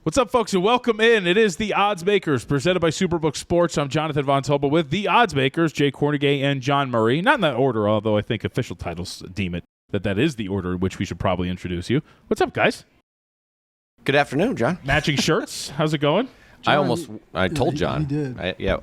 What's up, folks, and welcome in. It is the Oddsmakers, presented by Superbook Sports. I'm Jonathan Von Tobel with the Oddsmakers, Jay Kornegay and John Murray. Not in that order, although I think official titles deem it that is the order in which we should probably introduce you. What's up, guys? Good afternoon, John. Matching shirts. How's it going? John, I told John. He did.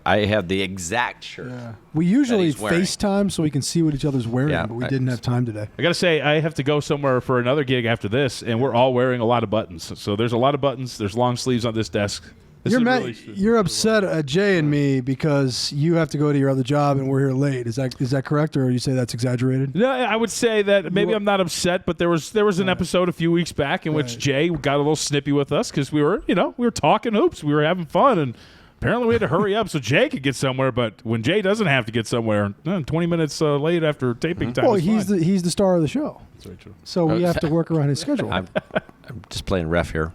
I had the exact shirt. Yeah. We usually FaceTime so we can see what each other's wearing, but we didn't have time today. I got to say, I have to go somewhere for another gig after this, and we're all wearing a lot of buttons. So there's a lot of buttons. There's long sleeves on this desk. You're upset at Jay and me because you have to go to your other job and we're here late. Is that correct, or you say that's exaggerated? No, I would say that maybe I'm not upset, but there was an episode a few weeks back in which Jay got a little snippy with us because we were talking hoops, we were having fun, and apparently we had to hurry up so Jay could get somewhere. But when Jay doesn't have to get somewhere, 20 minutes late after taping time. Well, he's the star of the show. That's very true. So we have to work around his schedule. I'm just playing ref here.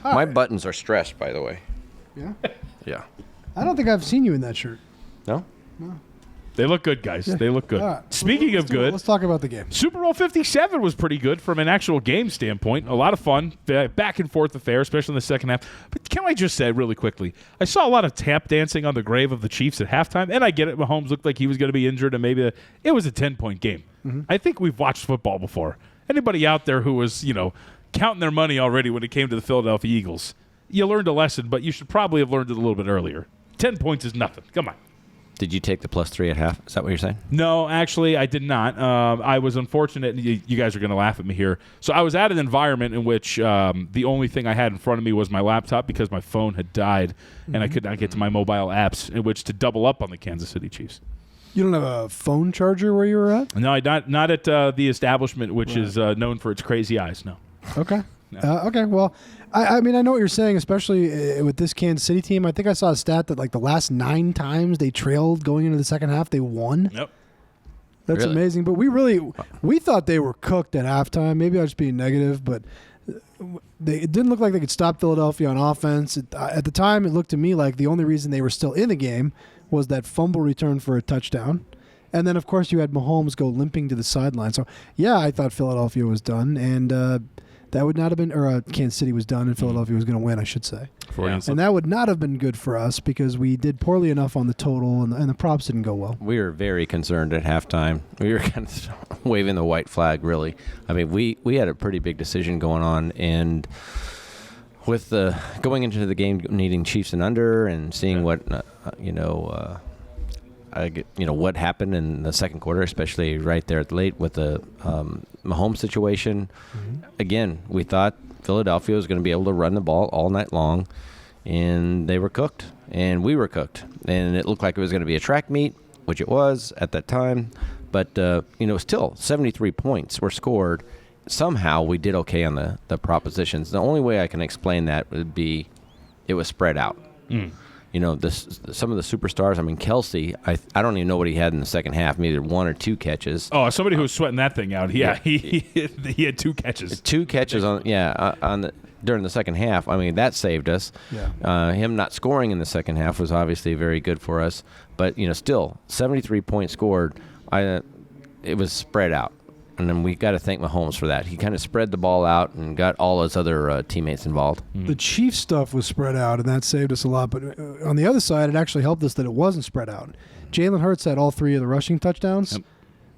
My buttons are stressed, by the way. Yeah? Yeah. I don't think I've seen you in that shirt. No? They look good, guys. Yeah. They look good. Right. Speaking of good, let's talk about the game. Super Bowl 57 was pretty good from an actual game standpoint. A lot of fun, back and forth affair, especially in the second half. But can I just say really quickly, I saw a lot of tap dancing on the grave of the Chiefs at halftime, and I get it. Mahomes looked like he was going to be injured, and maybe it was a 10-point game. Mm-hmm. I think we've watched football before. Anybody out there who was, counting their money already when it came to the Philadelphia Eagles, you learned a lesson, but you should probably have learned it a little bit earlier. 10 points is nothing. Come on. Did you take the +3 at half? Is that what you're saying? No, actually, I did not. I was unfortunate. You guys are going to laugh at me here. So I was at an environment in which the only thing I had in front of me was my laptop because my phone had died, and I could not get to my mobile apps in which to double up on the Kansas City Chiefs. You don't have a phone charger where you were at? No, not at the establishment, which is known for its crazy eyes, no. Okay. Okay, well, I mean, I know what you're saying, especially with this Kansas City team. I think I saw a stat that, the last 9 times they trailed going into the second half, they won. Yep. That's really amazing. But we thought they were cooked at halftime. Maybe I was being negative, but it didn't look like they could stop Philadelphia on offense. At the time, it looked to me like the only reason they were still in the game was that fumble return for a touchdown. And then, of course, you had Mahomes go limping to the sideline. So, yeah, I thought Philadelphia was done, and that would not have been, or Kansas City was done, and Philadelphia was going to win, I should say. Yeah. And that would not have been good for us because we did poorly enough on the total, and the props didn't go well. We were very concerned at halftime. We were kind of waving the white flag, really. I mean, we had a pretty big decision going on, and with going into the game needing Chiefs and under and seeing what, what happened in the second quarter, especially right there at late with the Mahomes situation. Mm-hmm. Again, we thought Philadelphia was going to be able to run the ball all night long, and they were cooked, and we were cooked. And it looked like it was going to be a track meet, which it was at that time. But, still 73 points were scored. Somehow we did okay on the propositions. The only way I can explain that would be it was spread out. Mm. Some of the superstars, I mean, Kelsey, I don't even know what he had in the second half, either 1 or 2 catches. Oh, somebody who was sweating that thing out. Yeah, he had 2 catches. 2 catches during the second half. I mean, that saved us. Yeah. Him not scoring in the second half was obviously very good for us. But, still, 73 points scored. It was spread out. And then we got to thank Mahomes for that. He kind of spread the ball out and got all his other teammates involved. The Chiefs stuff was spread out, and that saved us a lot. But on the other side, it actually helped us that it wasn't spread out. Jalen Hurts had all 3 of the rushing touchdowns,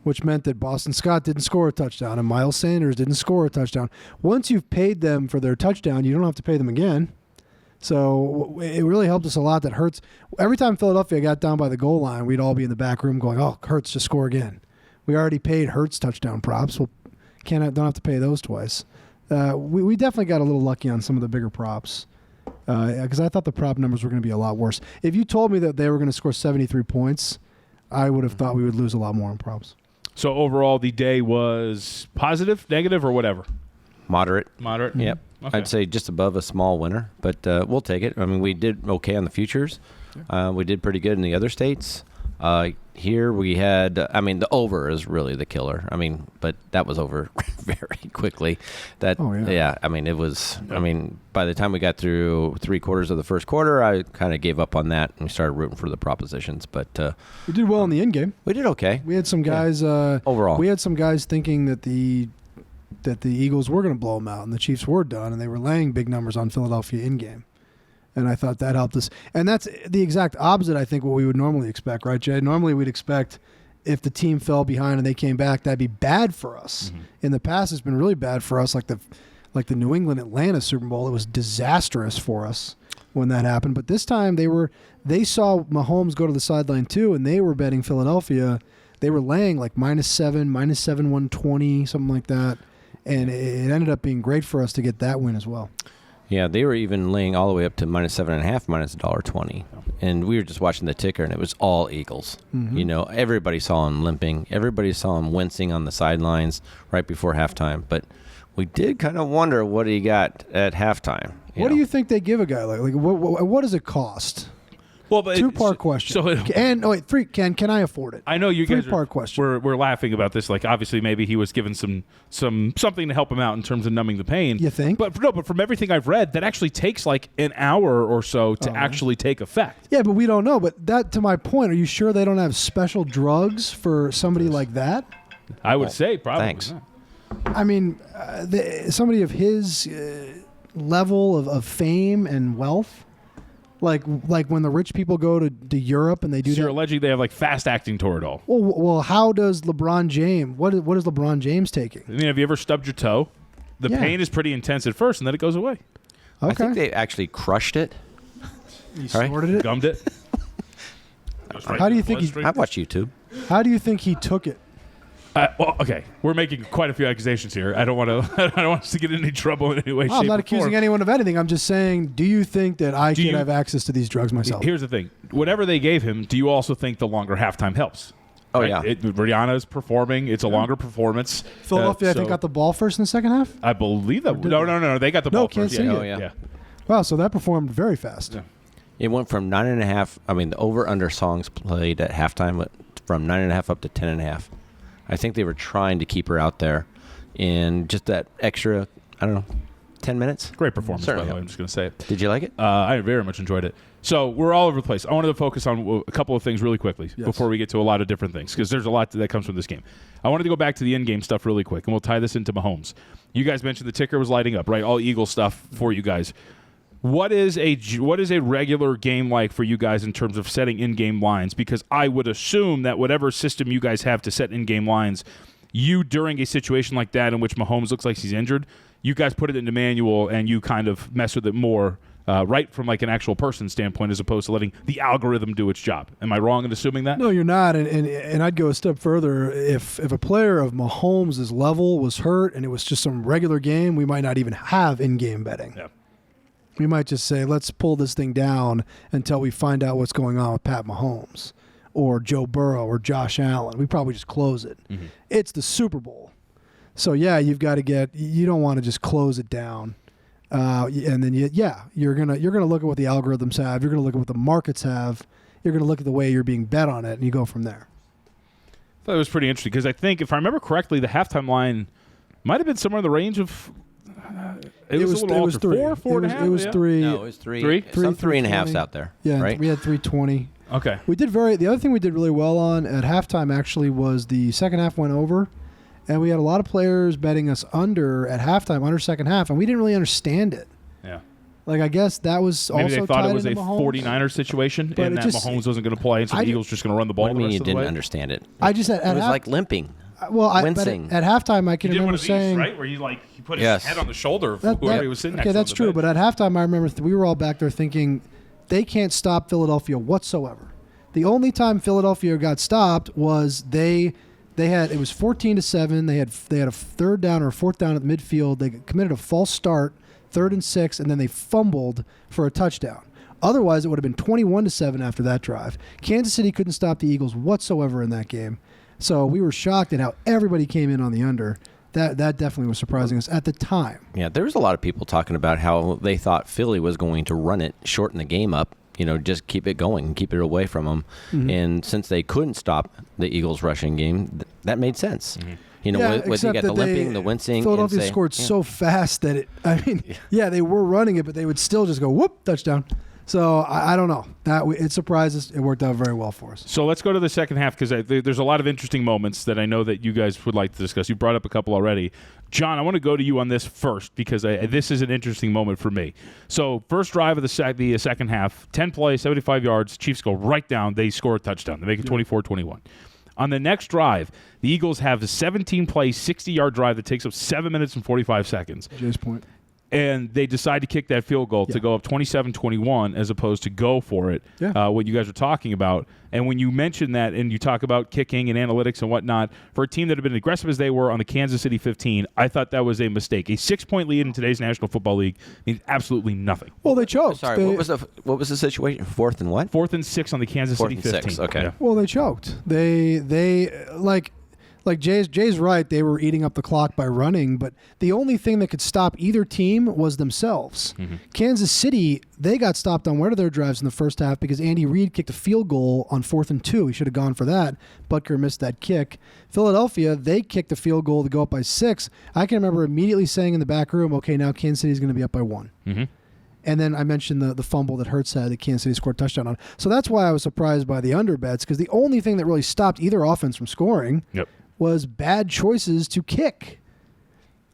which meant that Boston Scott didn't score a touchdown, and Miles Sanders didn't score a touchdown. Once you've paid them for their touchdown, you don't have to pay them again. So it really helped us a lot that Hurts, every time Philadelphia got down by the goal line, we'd all be in the back room going, oh, Hurts, just score again. We already paid Hurts touchdown props. Well, don't have to pay those twice. We definitely got a little lucky on some of the bigger props because I thought the prop numbers were going to be a lot worse. If you told me that they were going to score 73 points, I would have thought we would lose a lot more on props. So overall, the day was positive, negative, or whatever? Moderate. Moderate? Yep. Okay. I'd say just above a small winner, but we'll take it. I mean, we did okay on the futures. We did pretty good in the other states. Here we had, the over is really the killer. But that was over very quickly. It was, by the time we got through 3/4 of the first quarter, I kind of gave up on that and we started rooting for the propositions. But we did well in the end game. We did okay. We had some guys, overall. We had some guys thinking that the that the Eagles were going to blow them out and the Chiefs were done, and they were laying big numbers on Philadelphia in game. And I thought that helped us. And that's the exact opposite, I think, what we would normally expect, right, Jay? Normally we'd expect if the team fell behind and they came back, that'd be bad for us. Mm-hmm. In the past, it's been really bad for us, like the New England-Atlanta Super Bowl. It was disastrous for us when that happened. But this time they saw Mahomes go to the sideline too, and they were betting Philadelphia. They were laying like -7, -7, 120, something like that. And it ended up being great for us to get that win as well. Yeah, they were even laying all the way up to -7.5, -$1.20. And we were just watching the ticker, and it was all Eagles. Mm-hmm. You know, everybody saw him limping. Everybody saw him wincing on the sidelines right before halftime. But we did kind of wonder what he got at halftime. What do you think they give a guy like what does it cost? Well, but two-part question. Three. Can I afford it? I know you guys. Three-part question. We're laughing about this. Like, obviously, maybe he was given something to help him out in terms of numbing the pain. You think? But from everything I've read, that actually takes like an hour or so to actually take effect. Yeah, but we don't know. But that, to my point, are you sure they don't have special drugs for somebody like that? I would say probably. Thanks. Not. I mean, somebody of his level of fame and wealth. Like when the rich people go to Europe and they do so you're alleging they have like fast-acting Toradol. Well, how does LeBron James, what is LeBron James taking? I mean, have you ever stubbed your toe? The pain is pretty intense at first, and then it goes away. I Okay. think they actually crushed it. You snorted it? Gummed it? How do you think I watch YouTube. How do you think he took it? Well, okay, we're making quite a few accusations here. I don't want us to get in any trouble in any way, shape, or form. I'm not accusing anyone of anything. I'm just saying, do you think that I can have access to these drugs myself? Here's the thing. Whatever they gave him, do you also think the longer halftime helps? Oh, right? yeah. Rihanna's performing. It's a longer performance. Philadelphia, I think, got the ball first in the second half? I believe that. No. They got the ball Kansas first. City. Yeah. Wow, so that performed very fast. Yeah. It went from 9.5. I mean, the over/under songs played at halftime went from 9.5 up to 10.5. I think they were trying to keep her out there in just that extra, 10 minutes. Great performance, Certainly. by the way. I'm just going to say it. Did you like it? I very much enjoyed it. So we're all over the place. I wanted to focus on a couple of things really quickly before we get to a lot of different things, because there's a lot that comes from this game. I wanted to go back to the in-game stuff really quick, and we'll tie this into Mahomes. You guys mentioned the ticker was lighting up, right? All Eagle stuff for you guys. What is a regular game like for you guys in terms of setting in-game lines? Because I would assume that whatever system you guys have to set in-game lines, you, during a situation like that in which Mahomes looks like he's injured, you guys put it into manual and you kind of mess with it more, right from like an actual person standpoint, as opposed to letting the algorithm do its job. Am I wrong in assuming that? No, you're not. And I'd go a step further. If a player of Mahomes' level was hurt and it was just some regular game, we might not even have in-game betting. Yeah. We might just say, let's pull this thing down until we find out what's going on with Pat Mahomes or Joe Burrow or Josh Allen. We probably just close it. Mm-hmm. It's the Super Bowl. So, yeah, you don't want to just close it down. And then, you're gonna look at what the algorithms have. You're going to look at what the markets have. You're going to look at the way you're being bet on it, and you go from there. I thought it was pretty interesting because I think, if I remember correctly, the halftime line might have been somewhere in the range of it was 3. Four and a half? It was 3. No, it was 3. Three? Some 3.5s out there. Yeah, right? We had 320. Okay. The other thing we did really well on at halftime actually was the second half went over, and we had a lot of players betting us under at halftime, under second half, and we didn't really understand it. Yeah. Like, I guess that was maybe also they thought tied it was a into Mahomes. 49ers situation, and that Mahomes wasn't going to play, and so the Eagles just going to run the ball. What do you mean you the didn't way. understand it? I just it was like limping. Wincing. But at halftime, I can he did remember one of these, saying, right, where he put his head on the shoulder of whoever he was sitting next to. Okay, that's true. But at halftime, I remember we were all back there thinking they can't stop Philadelphia whatsoever. The only time Philadelphia got stopped was it was 14-7. They had a third down or a fourth down at the midfield. They committed a false start, 3rd and 6, and then they fumbled for a touchdown. Otherwise, it would have been 21-7 after that drive. Kansas City couldn't stop the Eagles whatsoever in that game. So we were shocked at how everybody came in on the under. That definitely was surprising us at the time. Yeah, there was a lot of people talking about how they thought Philly was going to run it, shorten the game up, just keep it going and keep it away from them. Mm-hmm. And since they couldn't stop the Eagles' rushing game, that made sense. Mm-hmm. With you got the limping, the wincing. Philadelphia scored so fast that they were running it, but they would still just go, whoop, touchdown. So I don't know. It surprised us. It worked out very well for us. So let's go to the second half because there's a lot of interesting moments that I know that you guys would like to discuss. You brought up a couple already. John, I want to go to you on this first because this is an interesting moment for me. So first drive of the second half, 10 plays, 75 yards. Chiefs go right down. They score a touchdown. They make it 24-21. On the next drive, the Eagles have a 17-play, 60-yard drive that takes up 7 minutes and 45 seconds. Jay's point. And they decide to kick that field goal to go up 27-21 as opposed to go for it, what you guys are talking about. And when you mention that and you talk about kicking and analytics and whatnot, for a team that had been aggressive as they were on the Kansas City 15, I thought that was a mistake. A 6-point lead in today's National Football League means absolutely nothing. Well, they choked. Sorry, what was the situation? 4th and what? 4th and 6 on the Kansas City 15. 6, okay. Yeah. Well, they choked. They like Jay's right. They were eating up the clock by running, but the only thing that could stop either team was themselves. Mm-hmm. Kansas City, they got stopped on one of their drives in the first half because Andy Reid kicked a field goal on 4th and 2. He should have gone for that. Butker missed that kick. Philadelphia, they kicked a field goal to go up by 6. I can remember immediately saying in the back room, okay, now Kansas City's going to be up by 1. Mm-hmm. And then I mentioned the fumble that Hurts had that Kansas City scored a touchdown on. So that's why I was surprised by the under bets because the only thing that really stopped either offense from scoring was bad choices to kick.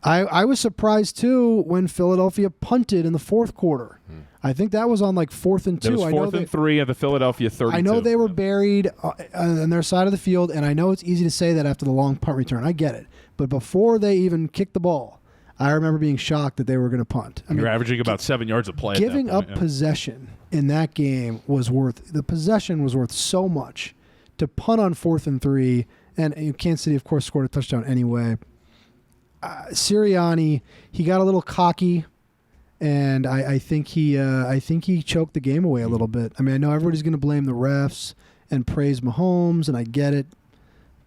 I was surprised, too, when Philadelphia punted in the fourth quarter. I think that was on 4th and 2. It was 4th and 3 at the Philadelphia 32. I know they were buried on their side of the field, and I know it's easy to say that after the long punt return. I get it. But before they even kicked the ball, I remember being shocked that they were going to punt. You're averaging about 7 yards a play. Giving up possession in that game was worth so much. To punt on 4th and 3, and Kansas City, of course, scored a touchdown anyway. Sirianni, he got a little cocky, and I think he choked the game away a little bit. I mean, I know everybody's going to blame the refs and praise Mahomes, and I get it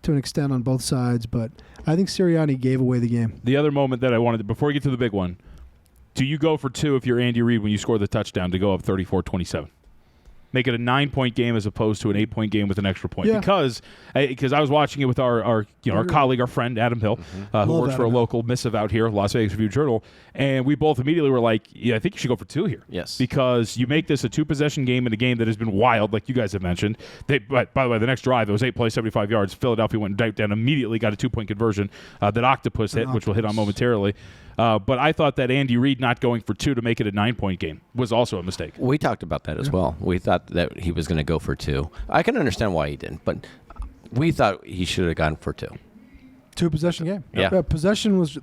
to an extent on both sides, but I think Sirianni gave away the game. The other moment that I wanted, before we get to the big one, do you go for 2 if you're Andy Reid when you score the touchdown to go up 34-27? Make it a 9-point game as opposed to an 8-point game with an extra point. Because I was watching it with our colleague, our friend Adam Hill, who works for a local missive out here, Las Vegas Review-Journal, and we both immediately were like, I think you should go for 2 here. Yes. Because you make this a 2-possession game in a game that has been wild, like you guys have mentioned. But by the way, the next drive, it was 8 plays, 75 yards. Philadelphia went down immediately, got a 2-point conversion that Octopus hit, which we'll hit on momentarily. But I thought that Andy Reid not going for 2 to make it a 9-point game was also a mistake. We talked about that as well. We thought that he was going to go for 2. I can understand why he didn't, but we thought he should have gone for 2. 2-possession game. Yeah. Possession was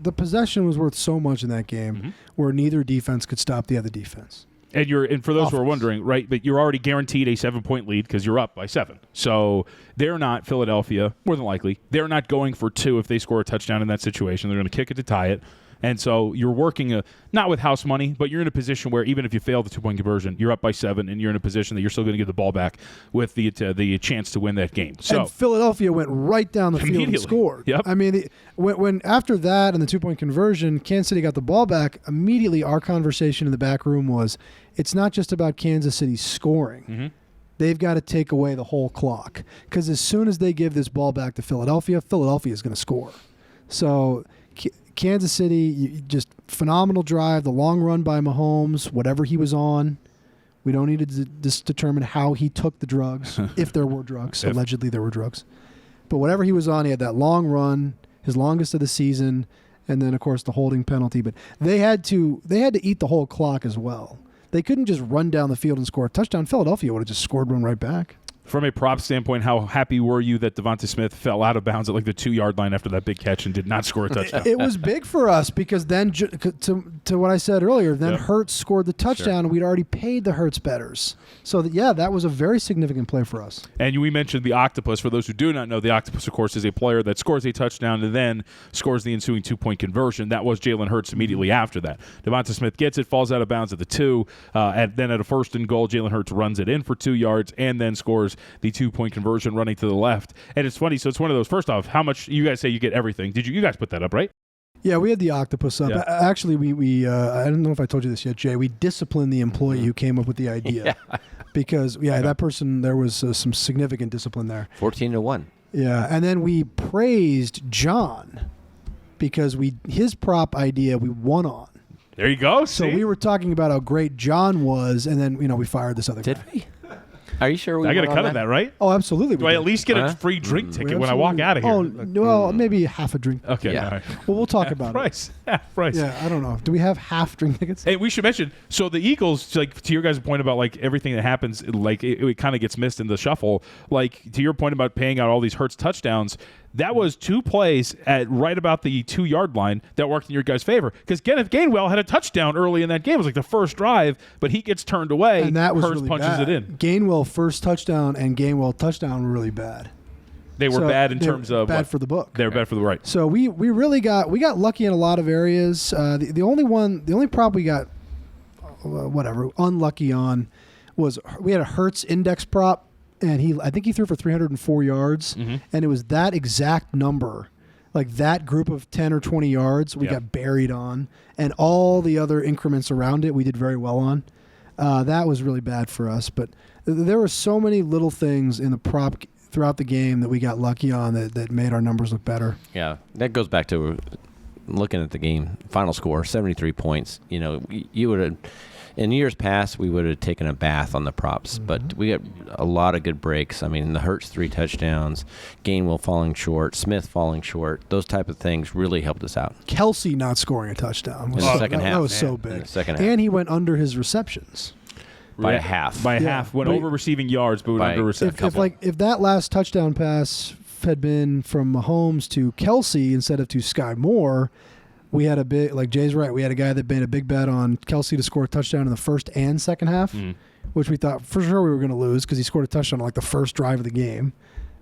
worth so much in that game where neither defense could stop the other defense. And for those who are wondering, right, but you're already guaranteed a 7-point lead because you're up by 7. So they're not, Philadelphia, more than likely, they're not going for 2 if they score a touchdown in that situation. They're going to kick it to tie it. And so you're working, not with house money, but you're in a position where even if you fail the 2-point conversion, you're up by 7, and you're in a position that you're still going to get the ball back with the chance to win that game. So and Philadelphia went right down the field and scored. Yep. I mean, when after that and the 2-point conversion, Kansas City got the ball back, immediately our conversation in the back room was, it's not just about Kansas City scoring. Mm-hmm. They've got to take away the whole clock. Because as soon as they give this ball back to Philadelphia, Philadelphia is going to score. So Kansas City, just phenomenal drive, the long run by Mahomes, whatever he was on. We don't need to determine how he took the drugs, if there were drugs. Allegedly there were drugs. But whatever he was on, he had that long run, his longest of the season, and then, of course, the holding penalty. But they had to eat the whole clock as well. They couldn't just run down the field and score a touchdown. Philadelphia would have just scored one right back. From a prop standpoint, how happy were you that Devonta Smith fell out of bounds at the 2-yard line after that big catch and did not score a touchdown? It was big for us because then, to what I said earlier, then Hurts scored the touchdown and we'd already paid the Hurts bettors. So, that was a very significant play for us. And we mentioned the Octopus. For those who do not know, the Octopus, of course, is a player that scores a touchdown and then scores the ensuing 2-point conversion. That was Jalen Hurts immediately after that. Devonta Smith gets it, falls out of bounds at the 2, and then at a 1st and goal, Jalen Hurts runs it in for 2 yards and then scores the 2-point conversion running to the left. And it's funny, so it's one of those, first off, how much, you guys say you get everything. Did you guys put that up, right? Yeah, we had the Octopus up. Yeah. Actually, we I don't know if I told you this yet, Jay. We disciplined the employee who came up with the idea. Because, that person, there was some significant discipline there. 14-1. Yeah, and then we praised John because his prop idea we won on. There you go. So See? we were talking about how great John was, and then we fired this other guy. Did we? Are you sure we I got a went on cut of that, right? Oh, absolutely. Do I at least get a free drink ticket when I walk out of here? Oh, well, maybe half a drink. Okay. Yeah. All right. Well, we'll talk about Price. Half price. it. Yeah, I don't know. Do we have half drink tickets? Hey, we should mention. So the Eagles, like to your guys' point about like everything that happens, like it kind of gets missed in the shuffle. Like to your point about paying out all these Hurts touchdowns, that was 2 plays at right about the 2-yard line that worked in your guys' favor. Because Kenneth Gainwell had a touchdown early in that game. It was like the first drive, but he gets turned away. And that was Hurts really punches bad. it in. Gainwell first touchdown and Gainwell touchdown were really bad. They were So bad in they were terms of bad what? for the book. They were bad for the right. So we really got lucky in a lot of areas. The only prop we got unlucky on was we had a Hurts index prop, and I think he threw for 304 yards, and it was that exact number, like that group of 10 or 20 yards we got buried on, and all the other increments around it we did very well on. That was really bad for us, but there were so many little things in the prop throughout the game that we got lucky on that made our numbers look better. Yeah, that goes back to looking at the game. Final score, 73 points. You know, you would have, in years past, we would have taken a bath on the props, but we got a lot of good breaks. I mean, the Hurts 3 touchdowns, Gainwell falling short, Smith falling short, those type of things really helped us out. Kelsey not scoring a touchdown was In the second half. That was so In big. the second half. And he went under his receptions. By a half. By Yeah. half. Went But- over receiving yards, but went By- under reception. If that last touchdown pass had been from Mahomes to Kelsey instead of to Sky Moore, we had a big, like Jay's right, we had a guy that made a big bet on Kelsey to score a touchdown in the first and second half, which we thought for sure we were going to lose because he scored a touchdown on like the first drive of the game.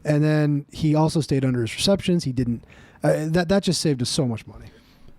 And then he also stayed under his receptions. He didn't. That just saved us so much money.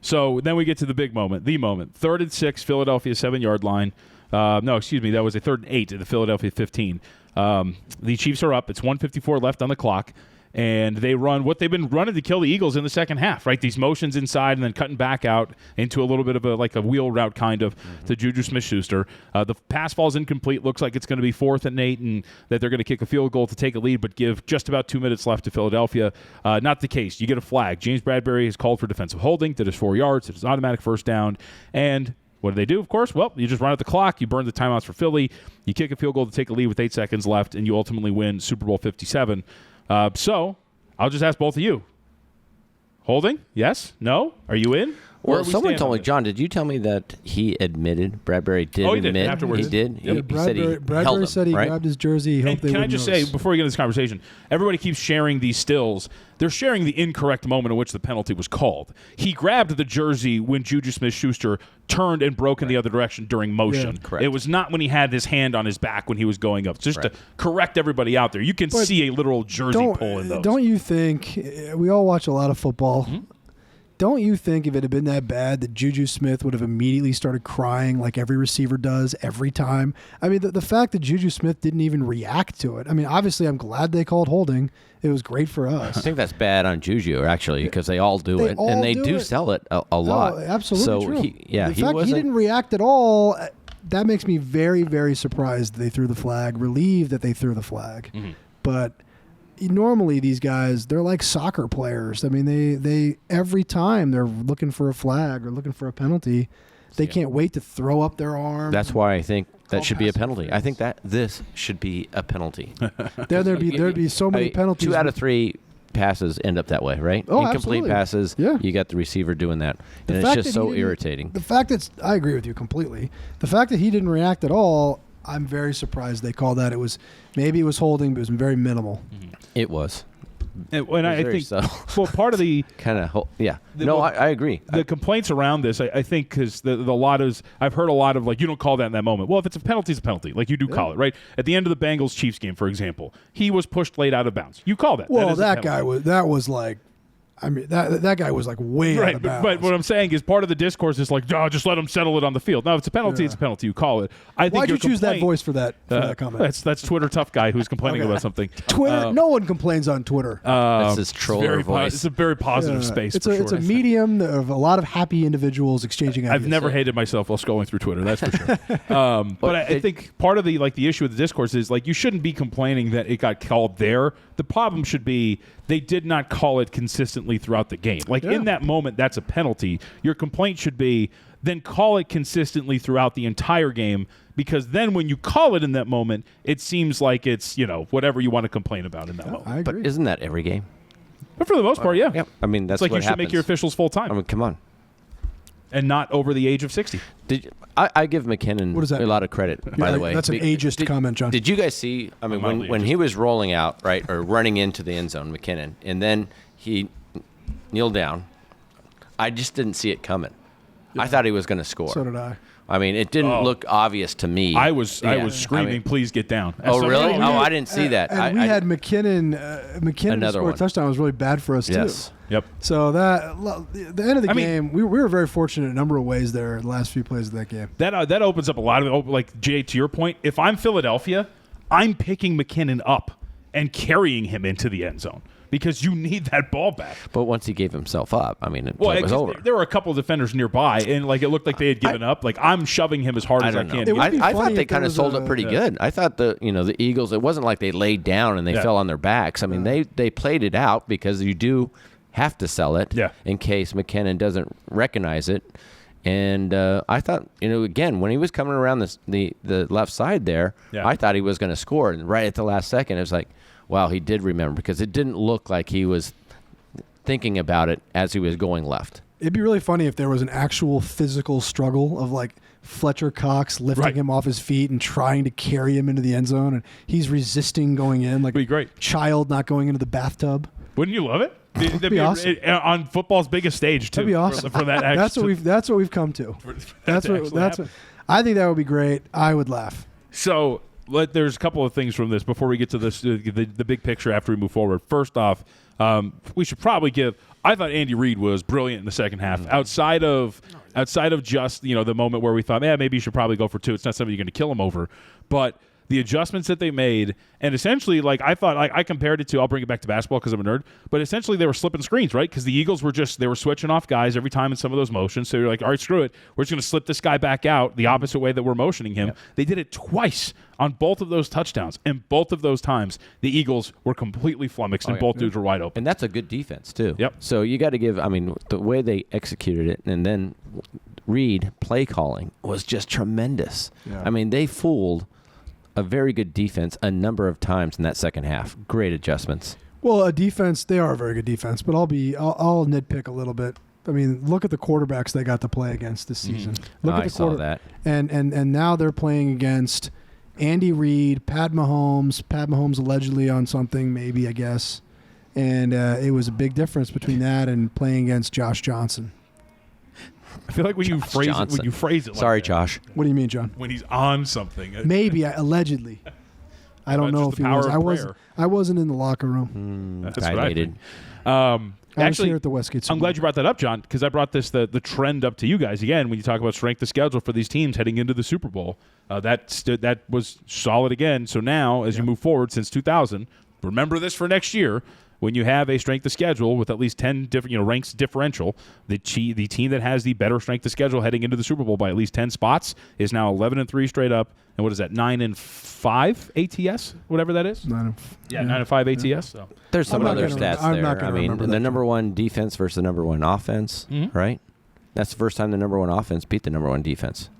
So then we get to the big moment, 3rd and 6, Philadelphia 7-yard line. No, excuse me, that was a 3rd and 8 at the Philadelphia 15. The Chiefs are up. It's 1:54 left on the clock, and they run what they've been running to kill the Eagles in the second half, right? These motions inside and then cutting back out into a little bit of a wheel route kind of to Juju Smith-Schuster. The pass falls incomplete. Looks like it's going to be 4th and 8 and that they're going to kick a field goal to take a lead but give just about 2 minutes left to Philadelphia. Not the case. You get a flag. James Bradbury has called for defensive holding. That is 4 yards. It is automatic first down. And what do, of course? Well, you just run out the clock. You burn the timeouts for Philly. You kick a field goal to take a lead with 8 seconds left, and you ultimately win Super Bowl 57. So I'll just ask both of you. Holding? Yes? No? Are you in? Where Well, are we someone stand told on me, this? John, did you tell me that he admitted, Bradbury did Oh, he did, admit? afterwards. He did? Yeah, He said he Bradbury held him, said he right? grabbed his jersey. He hoped And they can I wouldn't just notice. say, before we get into this conversation, everybody keeps sharing these stills. They're sharing the incorrect moment in which the penalty was called. He grabbed the jersey when Juju Smith-Schuster turned and broke in the other direction during motion. Yeah. Correct. It was not when he had his hand on his back when he was going up. Just Right. to correct everybody out there. You can But see a literal jersey pull in those. Don't you think we all watch a lot of football? Don't you think if it had been that bad that Juju Smith would have immediately started crying like every receiver does every time? I mean, the fact that Juju Smith didn't even react to it. I mean, obviously, I'm glad they called holding. It was great for I us. think that's bad on Juju, actually, because they all do They it, all and they do do it. sell it a lot. No, absolutely so true. He, yeah, the he fact wasn't. he didn't react at all, that makes me very, very surprised they threw the flag, relieved that they threw the flag. But normally these guys, they're like soccer players. I mean, they every time they're looking for a flag or looking for a penalty, they can't wait to throw up their arm. That's why I think that Call should be a pass penalty. I interference. think that this should be a penalty. there'd be so many penalties. 2 out of 3 passes end up that way, right? Oh, Incomplete absolutely. passes, Yeah. you got the receiver doing that. The And it's fact just that he so didn't- irritating. The fact that I agree with you completely. The fact that he didn't react at all, I'm very surprised they called that. It was maybe it was holding, but it was very minimal. It was. And It was I very think, subtle. well, part of the Kind of, yeah. The- No, well, I agree. the complaints around this, I think, because the lot is, I've heard a lot of like, you don't call that in that moment. Well, if it's a penalty, it's a penalty. Like you do call it, right? At the end of the Bengals-Chiefs game, for example, he was pushed late out of bounds. You call that. Well, is a that penalty. guy was like, I mean, that guy was like way out Right, of but bounds. what I'm saying is part of the discourse is like, oh, just let him settle it on the field. No, if it's a penalty, it's a penalty. You call it. I think Why'd your you choose that complaint- voice for that comment? That's Twitter tough guy who's complaining Okay. about something. Twitter. No one complains on Twitter. That's his It's troller very voice. it's a very positive space. It's for a sure. medium of a lot of happy individuals exchanging ideas. I've never hated myself while scrolling through Twitter. That's for sure. But I think part of the issue with the discourse is like you shouldn't be complaining that it got called there. The problem should be they did not call it consistently throughout the game. Like in that moment, that's a penalty. Your complaint should be then call it consistently throughout the entire game, because then when you call it in that moment, it seems like it's, whatever you want to complain about in that moment. I agree. But isn't that every game? But for the most part, yeah. Yep. I mean, that's It's like what you should happens. make your officials full-time I mean, come on. and not over the age of 60. I give McKinnon What does that a lot of credit, by the way. That's an ageist comment, John. Did you guys see, I mean, when he was rolling out, right, or running into the end zone, McKinnon, and then he kneeled down, I just didn't see it coming. I thought he was going to score. So did I. I mean, it didn't look obvious to me. I was screaming, please get down. Oh, really? I didn't see that. And we had McKinnon to score a touchdown was really bad for us, too. Yep. So the end of the game, we were very fortunate in a number of ways there in the last few plays of that game. That opens up a lot of, like, Jay, to your point, if I'm Philadelphia, I'm picking McKinnon up and carrying him into the end zone because you need that ball back. But once he gave himself up, I mean, it was over. There were a couple of defenders nearby, and it looked like they had given up. Like, I'm shoving him as hard as I can. I thought they kind of sold it pretty good. I thought the Eagles, it wasn't like they laid down and they fell on their backs. I mean, they played it out because you do have to sell it in case McKinnon doesn't recognize it. And I thought, again, when he was coming around the left side there, I thought he was going to score. And right at the last second, it was like, wow, he did remember, because it didn't look like he was thinking about it as he was going left. It'd be really funny if there was an actual physical struggle of, like, Fletcher Cox lifting him off his feet and trying to carry him into the end zone, and he's resisting going in, like be great. Child not going into the bathtub. Wouldn't you love it? That'd be awesome. On football's biggest stage, too. That'd be awesome. For that that's what we've come to. That's what I think that would be great. I would laugh. So there's a couple of things from this before we get to this the big picture after we move forward. First off, we should probably I thought Andy Reid was brilliant in the second half. Outside of just the moment where we thought, maybe you should probably go for two. It's not something you're going to kill him over, but the adjustments that they made, and essentially, like, I thought, I compared it to, I'll bring it back to basketball because I'm a nerd, but essentially they were slipping screens, right? Because the Eagles were switching off guys every time in some of those motions. So you're like, all right, screw it. We're just going to slip this guy back out the opposite way that we're motioning him. Yep. They did it twice on both of those touchdowns, and both of those times the Eagles were completely flummoxed and both dudes were wide open. And that's a good defense, too. Yep. So you got to give, the way they executed it, and then Reid play calling was just tremendous. Yeah. They fooled a very good defense a number of times in that second half. Great adjustments. Well, they are a very good defense, but I'll nitpick a little bit. Look at the quarterbacks they got to play against this season. I saw that. And now they're playing against Andy Reid, Pat Mahomes allegedly on something, maybe, I guess. And it was a big difference between that and playing against Josh Johnson. I feel like when you phrase it like Sorry, that, Josh. What do you mean, John? when he's on something. Maybe, allegedly. I don't know if he was. I wasn't in the locker room. That's what I did. I was here at the Westgate. I'm glad you brought that up, John, because I brought the trend up to you guys again when you talk about strength of schedule for these teams heading into the Super Bowl. That was solid again. So now, as you move forward since 2000, remember this for next year. When you have a strength of schedule with at least 10 different ranks differential, the team that has the better strength of schedule heading into the Super Bowl by at least 10 spots is now 11-3 straight up. And what is that? 9-5 ATS, whatever that is. 9-5 ATS. So there's some other stats I'm not there. the number one defense versus the number one offense, right? That's the first time the number one offense beat the number one defense.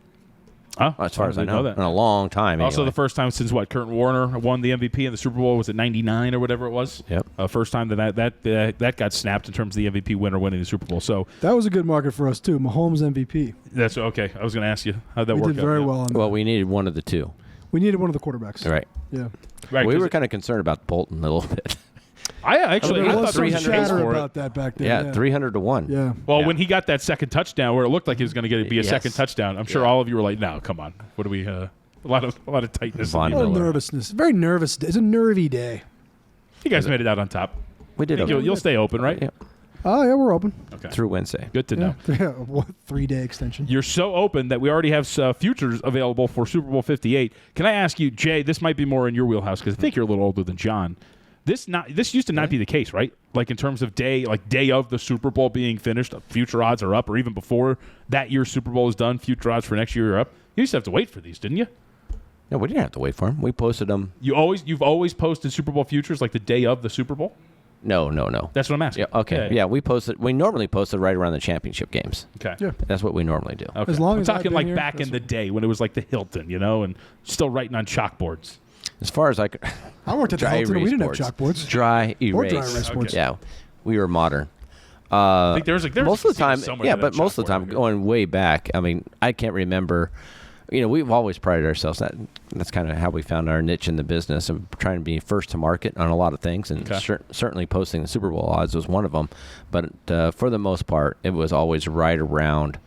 As far as I know, in a long time. Also, anyway. the first time since Kurt Warner won the MVP in the Super Bowl, was it '99 or whatever it was? Yep. First time that got snapped in terms of the MVP winner winning the Super Bowl. So that was a good market for us too. Mahomes MVP. That's okay. I was going to ask you how that worked. We did very well on that. Well, we needed one of the two. We needed one of the quarterbacks. Right. Yeah. Right. We were kind of concerned about Bolton a little bit. I thought 300 about that back then. Yeah, 300-1. Yeah. Well, when he got that second touchdown, where it looked like he was going to be a second touchdown, I'm sure all of you were like, "No, come on, what do we?" A lot of tightness. A lot of nervousness. Very nervous. It's a nervy day. You guys made it out on top. We did. You'll stay open, right? Yeah. Oh yeah, we're open. Okay. Through Wednesday. Good to know. Yeah, 3-day extension. You're so open that we already have futures available for Super Bowl 58. Can I ask you, Jay? This might be more in your wheelhouse because I think you're a little older than John. This used to not be the case, right? Like in terms of day of the Super Bowl being finished, future odds are up, or even before that year's Super Bowl is done, future odds for next year are up. You used to have to wait for these, didn't you? No, we didn't have to wait for them. We posted them. You've always posted Super Bowl futures like the day of the Super Bowl? No, no. That's what I'm asking. Yeah, okay. Yeah, we normally post it right around the championship games. Okay. Yeah. That's what we normally do. Okay. As long I'm as I've talking been like here, back in that's the day when it was like the Hilton, and still writing on chalkboards. As far as I could, I worked at the dry Hilton and we erase didn't boards. have chalkboards. Dry erase. Or dry erase boards. Yeah, we were modern. I think there's most of the time, somewhere yeah, that but most of the chalkboard time, would be. going way back, I mean, I can't remember. We've always prided ourselves. That's kind of how we found our niche in the business of trying to be first to market on a lot of things, and Okay. certainly posting the Super Bowl odds was one of them. But for the most part, it was always right around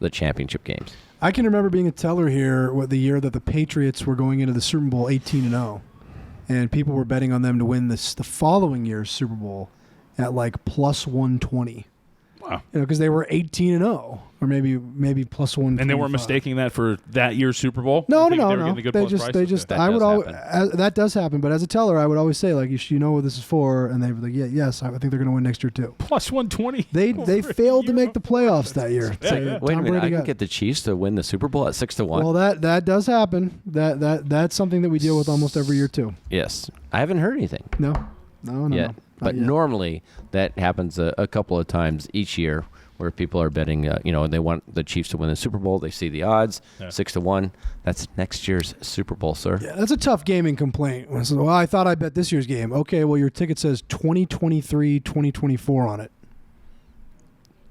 the championship games. I can remember being a teller here the year that the Patriots were going into the Super Bowl 18-0, and people were betting on them to win the following year's Super Bowl at like plus 120. Wow. Because they were 18-0, or maybe plus 125. And they weren't mistaking that for that year's Super Bowl? No. They were getting a good They plus just, price? they Okay. just. That I does would always. happen. That does happen, but as a teller, I would always say like, you know what this is for, and they were like, yes, I think they're going to win next year too. Plus 120. They over a failed to year. make the playoffs that year. Yeah, So yeah. Wait a Tom minute, Brady I can got- get the Chiefs to win the Super Bowl at 6-1. Well, that does happen. That's something that we deal with almost every year too. Yes, I haven't heard anything No. yet, but Not yet. normally that happens a couple of times each year, where people are betting, they want the Chiefs to win the Super Bowl. They see the odds, 6-1. That's next year's Super Bowl, sir. Yeah, that's a tough gaming complaint. Well, I thought I bet this year's game. Okay, well, your ticket says 2023, 2024 on it.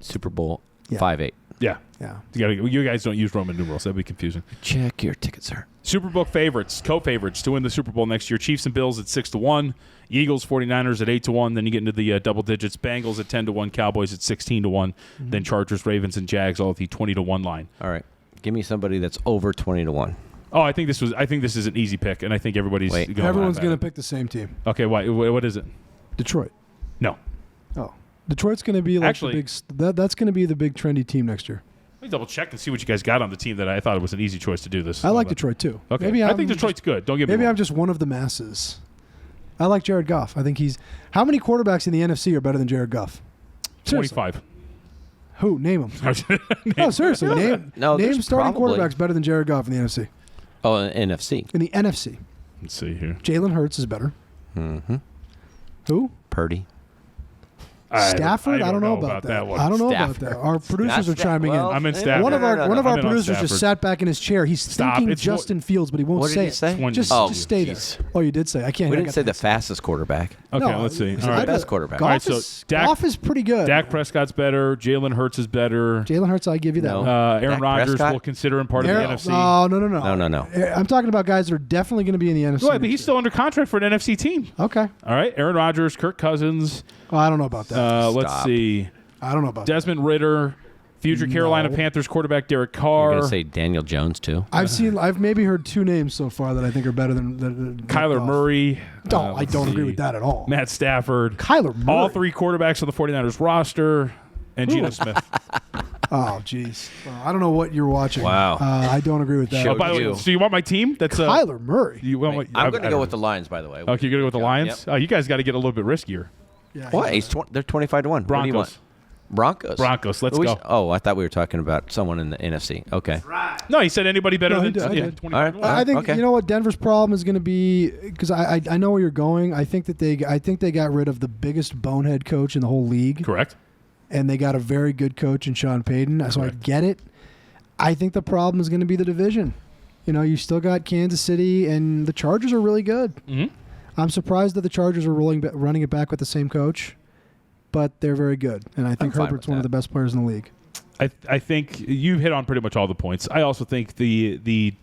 Super Bowl Yeah. 5-8. Yeah. Yeah. You guys don't use Roman numerals. That'd be confusing. Check your ticket, sir. Superbook favorites, co-favorites to win the Super Bowl next year. Chiefs and Bills at 6-1. Eagles, 49ers at 8-1. Then you get into the double digits. Bengals at 10-1. Cowboys at 16-1. Then Chargers, Ravens, and Jags all at the 20-1 line. All right. Give me somebody that's over 20-1. Oh, I think this is an easy pick, and I think everybody's Wait. going Everyone's going to pick the same team. Okay, what is it? Detroit. No. Oh. Detroit's going to be like Actually- that's going to be the big trendy team next year. Let me double check and see what you guys got on the team that I thought it was an easy choice to do this. I like Hold on. Detroit too. Okay. Maybe I I'm think Detroit's good. Don't get me Maybe wrong. I'm just one of the masses. I like Jared Goff. I think he's. How many quarterbacks in the NFC are better than Jared Goff? Seriously. 25. Who? Name them. No, seriously. Name there's starting probably- quarterbacks better than Jared Goff in the NFC. Oh, NFC. In the NFC, Let's see here. Jalen Hurts is better. Mm-hmm. Who? Purdy. Stafford? I don't know about that. one. I don't know Stafford. about that. Our producers are Not chiming well, in. I'm in Stafford. One of our no, one of I'm our in on producers Stafford. just sat back in his chair. He's Stop. thinking It's Justin Fields, but he won't What say did he it. say? One- Just Oh, stay jeez. there. Oh, you did say. I can't. We I didn't got say the this. fastest quarterback. Okay, No, let's see. He's All the right. best quarterback. All right, Goff, so Goff is pretty good. Dak Prescott's better. Jalen Hurts is better. Jalen Hurts, I give you that No. one. Aaron Dak Rodgers, Prescott? we'll consider him part of Aaron- the NFC. No. No. I'm talking about guys that are definitely going to be in the NFC. Right, but he's still under contract for an NFC team. Okay. All right, Aaron Rodgers, Kirk Cousins. Oh, I don't know about that. Let's Stop. see. I don't know about that. Desmond Ridder, future Carolina No. Panthers quarterback Derek I'm Carr, going to say Daniel Jones, too. I've maybe heard two names so far that I think are better than Kyler Goff. Murray. No, let's I don't agree see. with that at all. Matt Stafford. Kyler Murray. All three quarterbacks on the 49ers roster, and Geno Smith. Oh, jeez. Well, I don't know what you're watching. Wow. I don't agree with that. Show Oh, by the way, you. so you want my team? That's Kyler Murray. You want Wait, my, I'm going to I go don't with the know. Lions, by the way. Okay, you're going to go with the Lions? Yep. Oh, you guys got to get a little bit riskier. Yeah, What? They're 25-1. What do you want? Broncos. Broncos. Let's Who go. is- Oh, I thought we were talking about someone in the NFC. Okay. No, he said anybody better No, he than did, I did. 25. All right. I think Okay. you know what Denver's problem is going to be, because I know where you're going. I think they got rid of the biggest bonehead coach in the whole league, Correct. and they got a very good coach in Sean Payton. So I Correct. get it. I think the problem is going to be the division. You know, you still got Kansas City, and the Chargers are really good. Mm-hmm. I'm surprised that the Chargers are running it back with the same coach, but they're very good, and I think fine Herbert's with one of that. the best players in the league. I think you hit on pretty much all the points. I also think the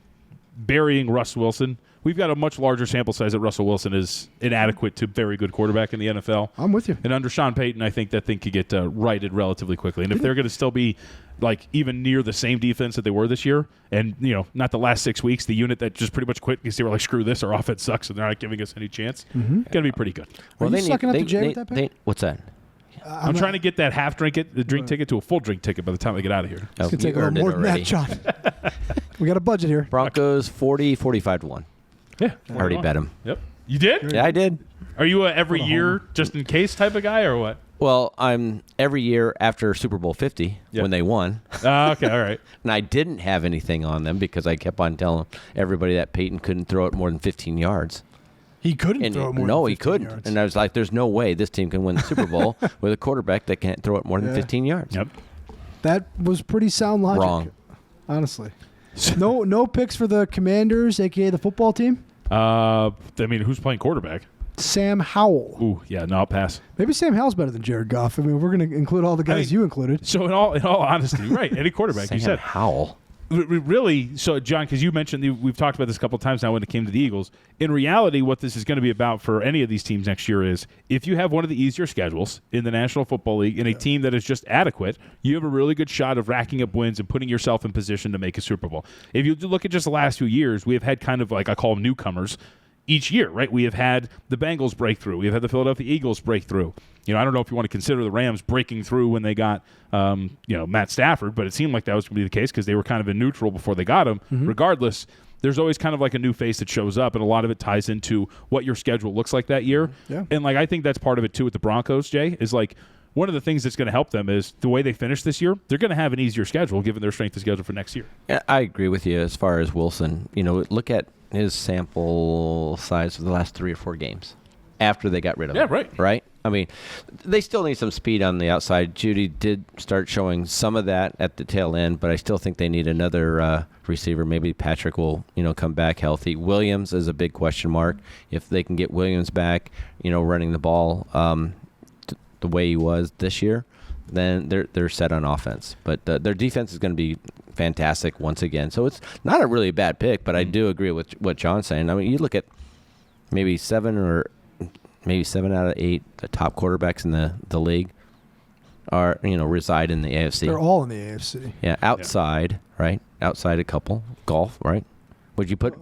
burying Russ Wilson. We've got a much larger sample size that Russell Wilson is inadequate to very good quarterback in the NFL. I'm with you. And under Sean Payton, I think that thing could get righted relatively quickly. And if they're going to still be like even near the same defense that they were this year, and not the last 6 weeks, the unit that just pretty much quit because they were like, screw this, our offense sucks, and they're not giving us any chance, going to be pretty good. Are you sucking up to Jay with that pick? What's that? I'm trying to get that half drink ticket to a full drink ticket by the time I get out of here. Oh, It's going to you take a little earned it more than already. that, John. We got a budget here. Broncos 40-45-1. Yeah, I already bet him. Yep, you did. Yeah, I did. Are you a every year just in case type of guy or what? Well, I'm every year after Super Bowl 50 Yep. when they won. Okay, all right. And I didn't have anything on them because I kept on telling everybody that Peyton couldn't throw it more than 15 yards. He couldn't throw it more no, than 15 he couldn't. yards. And I was like, there's no way this team can win the Super Bowl with a quarterback that can't throw it more than 15 yards. Yep. That was pretty sound logic. Wrong. Honestly. No picks for the Commanders, a.k.a. the football team? I mean, who's playing quarterback? Sam Howell. Ooh, yeah, no, I'll pass. Maybe Sam Howell's better than Jared Goff. I mean, we're going to include all the guys you included. So in all honesty, right, any quarterback, Sam you said. Howell. Really, so John, because you mentioned, we've talked about this a couple of times now when it came to the Eagles. In reality, what this is going to be about for any of these teams next year is if you have one of the easier schedules in the National Football League and a team that is just adequate, you have a really good shot of racking up wins and putting yourself in position to make a Super Bowl. If you look at just the last few years, we have had kind of like, I call them newcomers each year, right? We have had the Bengals break through. We have had the Philadelphia Eagles break through. You know, I don't know if you want to consider the Rams breaking through when they got, Matt Stafford, but it seemed like that was going to be the case because they were kind of in neutral before they got him. Mm-hmm. Regardless, there's always kind of like a new face that shows up, and a lot of it ties into what your schedule looks like that year. Yeah. And, like, I think that's part of it, too, with the Broncos, Jay, is, like, one of the things that's going to help them is the way they finish this year, they're going to have an easier schedule given their strength of schedule for next year. Yeah, I agree with you as far as Wilson. You know, look at his sample size for the last 3 or 4 games after they got rid of him. Yeah, right. Right? I mean, they still need some speed on the outside. Judy did start showing some of that at the tail end, but I still think they need another receiver. Maybe Patrick will, come back healthy. Williams is a big question mark. If they can get Williams back, running the ball the way he was this year, then they're set on offense. But their defense is going to be fantastic once again. So it's not a really bad pick, but I do agree with what John's saying. I mean, you look at maybe 7 out of 8 the top quarterbacks in the league are reside in the AFC. They're all in the AFC. Yeah, outside, right? Outside a couple. Golf, right? Would you put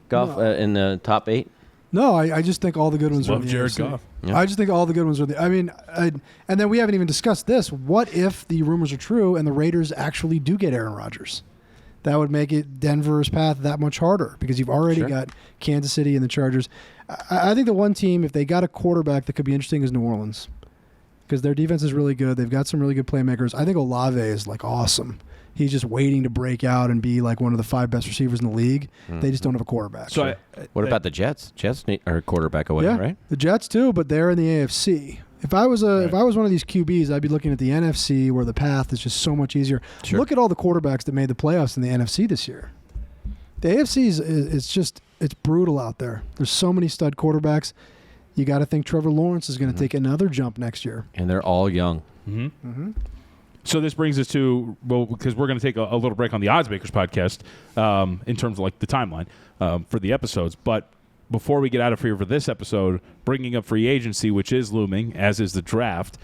Golf in the top 8? No, I just think all the good ones are in Love the Jared AFC. Goff. Yeah. I just think all the good ones are and then we haven't even discussed this. What if the rumors are true and the Raiders actually do get Aaron Rodgers? That would make it Denver's path that much harder because you've already got Kansas City and the Chargers. I think the one team, if they got a quarterback that could be interesting, is New Orleans because their defense is really good. They've got some really good playmakers. I think Olave is like awesome. He's just waiting to break out and be like one of the 5 best receivers in the league. Mm-hmm. They just don't have a quarterback. So what about the Jets? Jets are quarterback away, right? The Jets too, but they're in the AFC. If I was one of these QBs, I'd be looking at the NFC where the path is just so much easier. Sure. Look at all the quarterbacks that made the playoffs in the NFC this year. The AFC it's brutal out there. There's so many stud quarterbacks. You got to think Trevor Lawrence is going to take another jump next year. And they're all young. Mm-hmm. Mm-hmm. So this brings us to, because we're going to take a little break on the Oddsmakers podcast in terms of like the timeline for the episodes. But before we get out of here for this episode, bringing up free agency, which is looming, as is the draft,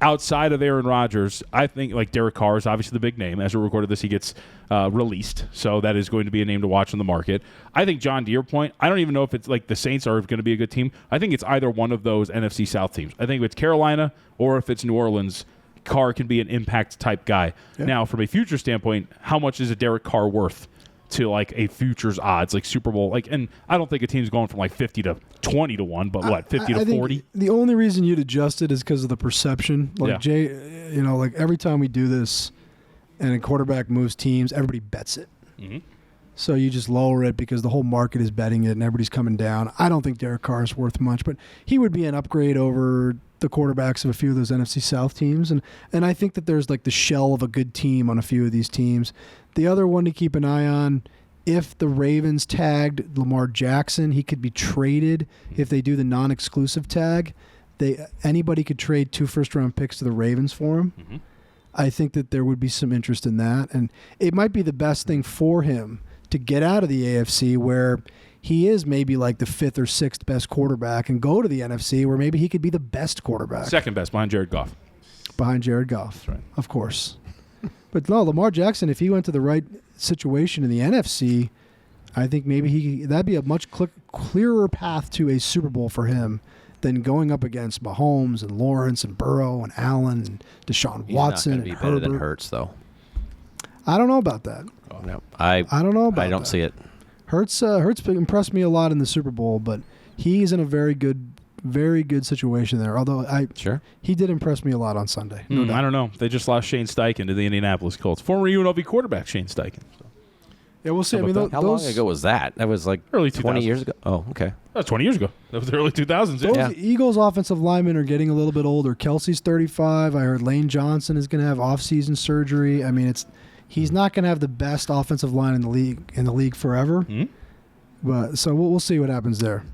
outside of Aaron Rodgers, I think like Derek Carr is obviously the big name. As we recorded this, he gets released. So that is going to be a name to watch on the market. I think John, to your point, I don't even know if it's like the Saints are going to be a good team. I think it's either one of those NFC South teams. I think if it's Carolina or if it's New Orleans, Carr can be an impact type guy. Yeah. Now, from a future standpoint, how much is a Derek Carr worth to like a futures odds, like Super Bowl? Like, and I don't think a team's going from like 50 to 20 to 1, but what, 50 to 40? The only reason you'd adjust it is because of the perception. Like Jay, like every time we do this and a quarterback moves teams, everybody bets it. Mm-hmm. So you just lower it because the whole market is betting it and everybody's coming down. I don't think Derek Carr is worth much, but he would be an upgrade over the quarterbacks of a few of those NFC South teams. And I think that there's like the shell of a good team on a few of these teams. The other one to keep an eye on, if the Ravens tagged Lamar Jackson, he could be traded. If they do the non-exclusive tag, anybody could trade 2 first-round picks to the Ravens for him. Mm-hmm. I think that there would be some interest in that. And it might be the best thing for him to get out of the AFC where he is maybe like the 5th or 6th best quarterback and go to the NFC where maybe he could be the best quarterback. Second best behind Jared Goff. Behind Jared Goff. That's right. Of course. But no, Lamar Jackson, if he went to the right situation in the NFC, I think maybe that'd be a much clearer path to a Super Bowl for him than going up against Mahomes and Lawrence and Burrow and Allen and Deshaun Watson. He's not going to be better than Hurts, though. I don't know about that. Oh, no. I don't know about that. I don't see it. Hurts impressed me a lot in the Super Bowl, but he's in a very good situation there. Although he did impress me a lot on Sunday. I don't know. They just lost Shane Steichen to the Indianapolis Colts. Former UNLV quarterback Shane Steichen. So. Yeah, we'll see. How I mean, about How long ago was that? That was like Early 20 2000s. years ago. Oh, okay. That was 20 years ago. That was the early 2000s. those Yeah. Eagles offensive linemen are getting a little bit older. Kelsey's 35. I heard Lane Johnson is going to have off-season surgery. I mean, he's not going to have the best offensive line in the league forever. Mhm. But so we'll see what happens there.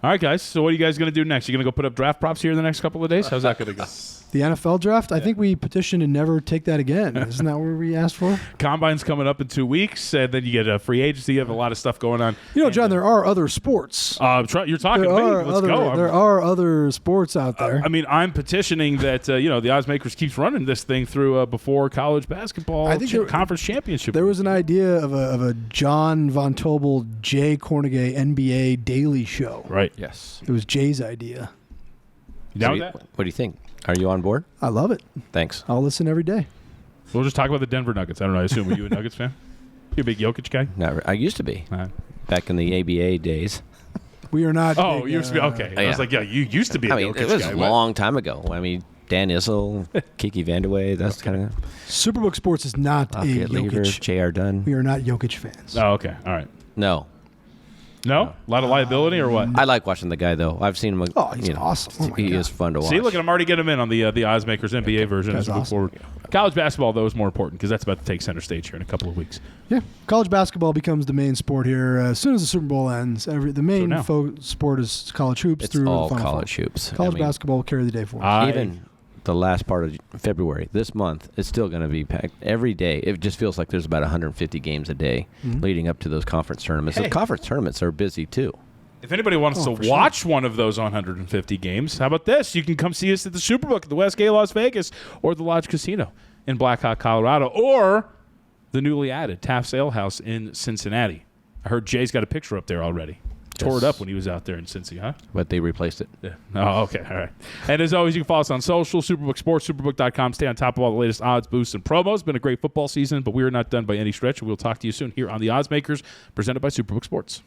All right, guys. So what are you guys going to do next? You going to go put up draft props here in the next couple of days? How's that going to go? The NFL draft, I think we petitioned to never take that again. Isn't that what we asked for? Combine's coming up in 2 weeks, and then you get a free agency. You have a lot of stuff going on. You know, John, there are other sports. You're talking to me. Let's go. There are other sports out there. I mean, I'm petitioning that the Oddsmakers keeps running this thing through before college basketball I think conference championship. There was an idea of a John Von Tobel, Jay Kornegay NBA daily show. Right. Yes. It was Jay's idea. You down So with you- that? What do you think? Are you on board? I love it. Thanks. I'll listen every day. We'll just talk about the Denver Nuggets. I don't know. I assume were you a Nuggets fan? You a big Jokic guy? I used to be All right. back in the ABA days. We are not. Oh, big, you used to be okay. I yeah. was like, yeah, you used to be a I mean, Jokic it was guy. a What? long time ago. I mean, Dan Issel, Kiki Vandeweghe, that's kind of Superbook Sports is not a Lafayette Lever, Jokic. J.R. Dunn. We are not Jokic fans. Oh, okay. All right. No. No? A lot of liability or what? I like watching the guy, though. I've seen him. Oh, he's awesome. Oh, my he God. is fun to watch. See, look at him already get him in on the Oddsmakers NBA version as That's we move awesome. forward. College basketball, though, is more important because that's about to take center stage here in a couple of weeks. Yeah, college basketball becomes the main sport here as soon as the Super Bowl ends. The main now. sport is college hoops It's through all the Final college Four. hoops. College I mean, basketball will carry the day for us. even the last part of February, this month, it's still going to be packed every day. It just feels like there's about 150 games a day leading up to those conference tournaments. Hey. The conference tournaments are busy too. If anybody wants to for watch one of those 150 games, how about this? You can come see us at the Superbook at the Westgate Las Vegas or the Lodge Casino in Black Hawk, Colorado, or the newly added Taft's Ale House in Cincinnati. I heard Jay's got a picture up there already. Tore it Yes. up when he was out there in Cincy, huh? But they replaced it. Yeah. Oh, okay. All right. And as always, you can follow us on social, Superbook Sports, superbook.com. Stay on top of all the latest odds, boosts, and promos. It's been a great football season, but we are not done by any stretch. We'll talk to you soon here on the Oddsmakers, presented by Superbook Sports.